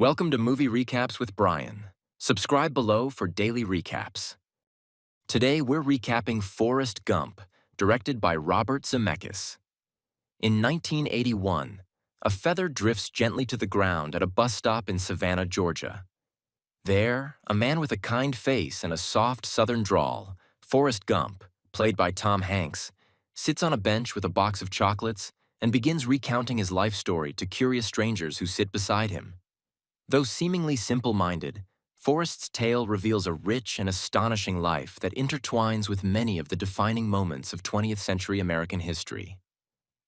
Welcome to Movie Recaps with Brian. Subscribe below for daily recaps. Today we're recapping Forrest Gump, directed by Robert Zemeckis. In 1981, a feather drifts gently to the ground at a bus stop in Savannah, Georgia. There, a man with a kind face and a soft southern drawl, Forrest Gump, played by Tom Hanks, sits on a bench with a box of chocolates and begins recounting his life story to curious strangers who sit beside him. Though seemingly simple-minded, Forrest's tale reveals a rich and astonishing life that intertwines with many of the defining moments of 20th-century American history.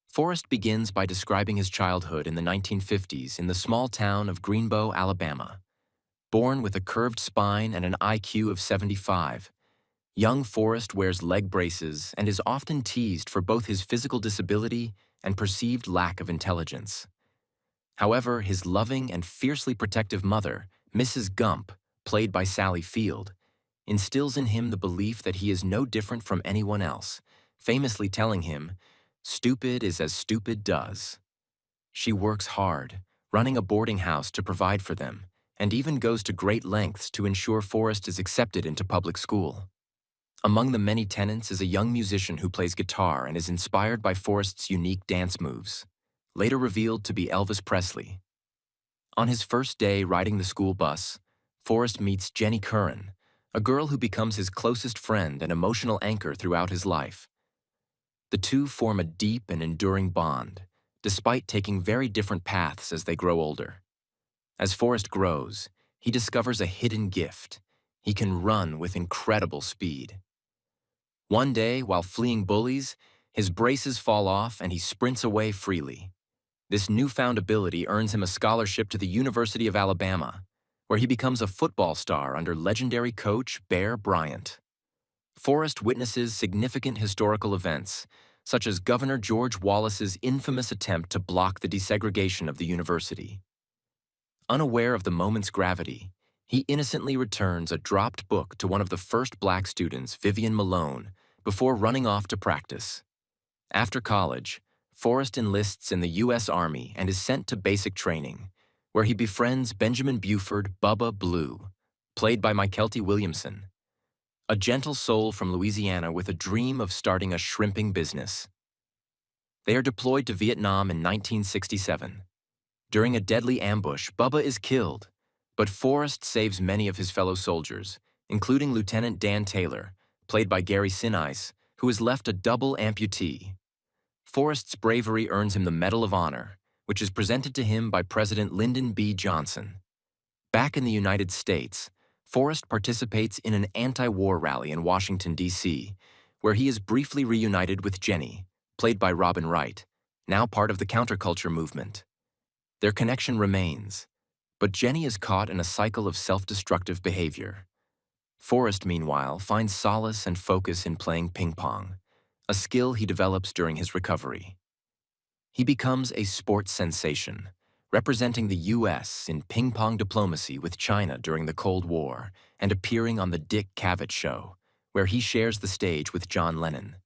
Forrest begins by describing his childhood in the 1950s in the small town of Greenbow, Alabama. Born with a curved spine and an IQ of 75, young Forrest wears leg braces and is often teased for both his physical disability and perceived lack of intelligence. However, his loving and fiercely protective mother, Mrs. Gump, played by Sally Field, instills in him the belief that he is no different from anyone else, famously telling him, "Stupid is as stupid does." She works hard, running a boarding house to provide for them, and even goes to great lengths to ensure Forrest is accepted into public school. Among the many tenants is a young musician who plays guitar and is inspired by Forrest's unique dance moves, later revealed to be Elvis Presley. On his first day riding the school bus, Forrest meets Jenny Curran, a girl who becomes his closest friend and emotional anchor throughout his life. The two form a deep and enduring bond, despite taking very different paths as they grow older. As Forrest grows, he discovers a hidden gift. He can run with incredible speed. One day, while fleeing bullies, his braces fall off and he sprints away freely. This newfound ability earns him a scholarship to the University of Alabama, where he becomes a football star under legendary coach Bear Bryant. Forrest witnesses significant historical events, such as Governor George Wallace's infamous attempt to block the desegregation of the university. Unaware of the moment's gravity, he innocently returns a dropped book to one of the first black students, Vivian Malone, before running off to practice. After college, Forrest enlists in the U.S. Army and is sent to basic training, where he befriends Benjamin Buford Bubba Blue, played by Mykelti Williamson, a gentle soul from Louisiana with a dream of starting a shrimping business. They are deployed to Vietnam in 1967. During a deadly ambush, Bubba is killed, but Forrest saves many of his fellow soldiers, including Lieutenant Dan Taylor, played by Gary Sinise, who is left a double amputee. Forrest's bravery earns him the Medal of Honor, which is presented to him by President Lyndon B. Johnson. Back in the United States, Forrest participates in an anti-war rally in Washington, D.C., where he is briefly reunited with Jenny, played by Robin Wright, now part of the counterculture movement. Their connection remains, but Jenny is caught in a cycle of self-destructive behavior. Forrest, meanwhile, finds solace and focus in playing ping pong, a skill he develops during his recovery. He becomes a sports sensation, representing the U.S. in ping pong diplomacy with China during the Cold War and appearing on The Dick Cavett Show, where he shares the stage with John Lennon.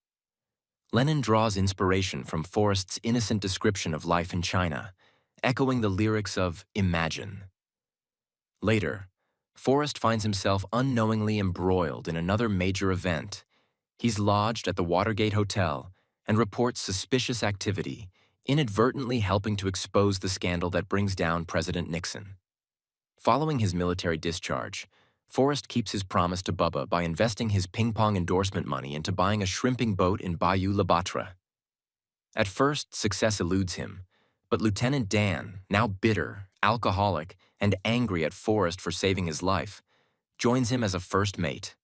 Lennon draws inspiration from Forrest's innocent description of life in China, echoing the lyrics of Imagine. Later, Forrest finds himself unknowingly embroiled in another major event. He's lodged at the Watergate Hotel and reports suspicious activity, inadvertently helping to expose the scandal that brings down President Nixon. Following his military discharge, Forrest keeps his promise to Bubba by investing his ping-pong endorsement money into buying a shrimping boat in Bayou La Batre. At first, success eludes him, but Lieutenant Dan, now bitter, alcoholic, and angry at Forrest for saving his life, joins him as a first mate.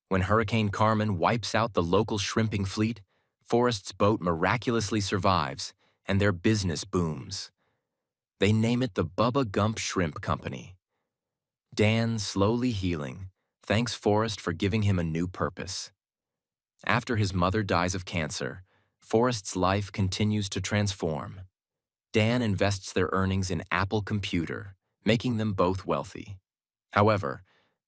When Hurricane Carmen wipes out the local shrimping fleet, Forrest's boat miraculously survives, and their business booms. They name it the Bubba Gump Shrimp Company. Dan, slowly healing, thanks Forrest for giving him a new purpose. After his mother dies of cancer, Forrest's life continues to transform. Dan invests their earnings in Apple Computer, making them both wealthy. However,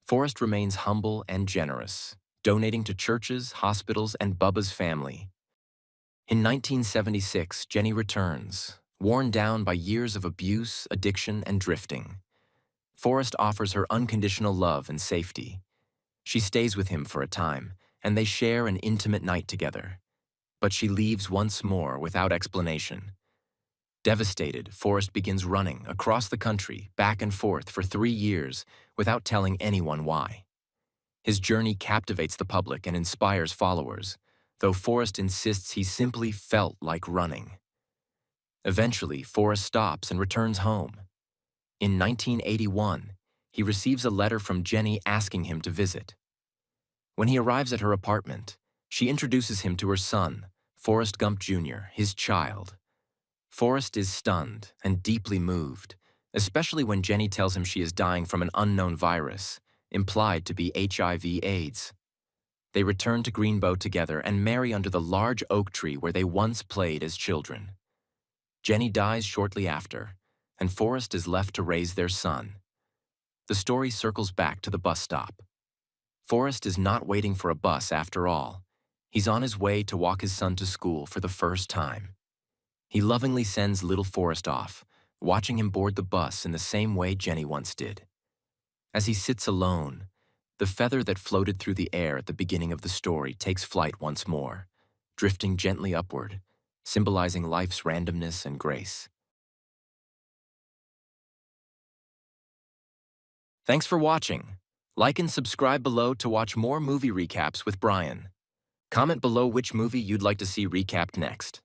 Forrest remains humble and generous, donating to churches, hospitals, and Bubba's family. In 1976, Jenny returns, worn down by years of abuse, addiction, and drifting. Forrest offers her unconditional love and safety. She stays with him for a time, and they share an intimate night together. But she leaves once more without explanation. Devastated, Forrest begins running across the country, back and forth for 3 years, without telling anyone why. His journey captivates the public and inspires followers, though Forrest insists he simply felt like running. Eventually, Forrest stops and returns home. In 1981, he receives a letter from Jenny asking him to visit. When he arrives at her apartment, she introduces him to her son, Forrest Gump Jr., his child. Forrest is stunned and deeply moved, especially when Jenny tells him she is dying from an unknown virus, implied to be HIV/AIDS. They return to Greenbow together and marry under the large oak tree where they once played as children. Jenny dies shortly after, and Forrest is left to raise their son. The story circles back to the bus stop. Forrest is not waiting for a bus after all. He's on his way to walk his son to school for the first time. He lovingly sends little Forrest off, watching him board the bus in the same way Jenny once did. As he sits alone, the feather that floated through the air at the beginning of the story takes flight once more, drifting gently upward, symbolizing life's randomness and grace. Thanks for watching. Like and subscribe below to watch more movie recaps with Brian. Comment below which movie you'd like to see recapped next.